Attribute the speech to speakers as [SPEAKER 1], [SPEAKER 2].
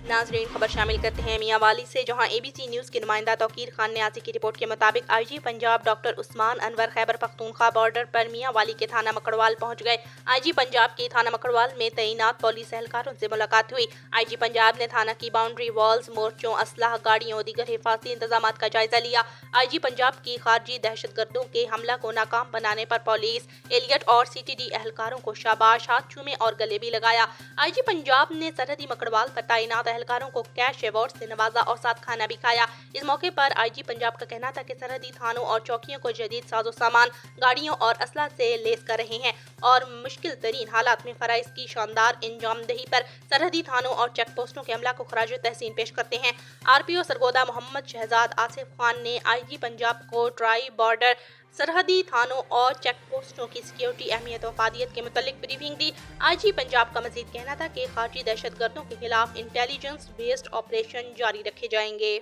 [SPEAKER 1] नाजरीन खबर शामिल करते हैं मियां वाली से, जहां एबीसी न्यूज़ के नुमाइंदा तौकीर खान न्याजी की रिपोर्ट के मुताबिक IG Punjab doctor Usman Anwar Khyber Pakhtunkhwa border पर मियां वाली के थाना मकड़वाल पहुंच गए। आईजी पंजाब के थाना मकड़वाल में तैनात पुलिस एहलकारों से मुलाकात हुई। आईजी पंजाब ने थाना की बाउंड्री वॉल्स, मोर्चों, असलाह गाड़ियों और दीगर हिफाजती इंतजाम का जायजा लिया। आईजी पंजाब की खारजी दहशतगर्दों के हमला को नाकाम बनाने पर पुलिस, एलियट और सीटीडी एहलकारों को शाबाश, हाथ चूमे और गले भी लगाया। आईजी पंजाब ने सरहदी मकड़वाल पर तैनात एहलकारों को कैश अवार्ड से नवाजा और साथ खाना भी खाया। इस मौके पर आईजी पंजाब का कहना था कि सरहदी थानों और चौकियों को जदीद साजो सामान, गाड़ियों और असला से लैस कर रहे हैं और मुश्किल तरीन हालात में फराइज की शानदार इंजामदही पर सरहदी थानों और चेक पोस्टों के अमला को खराज तहसीन पेश करते हैं। आरपीओ सरगोदा मोहम्मद शहजाद आसिफ खान ने आईजी पंजाब को ट्राई बॉर्डर, सरहदी थानों और चेक पोस्टों की सिक्योरिटी अहमियत और फादियत के मुतालिक ब्रीफिंग दी। आईजी पंजाब का मजीद कहना था कि खारजी दहशतगर्दों के खिलाफ इंटेलिजेंस बेस्ड ऑपरेशन जारी रखे जाएंगे।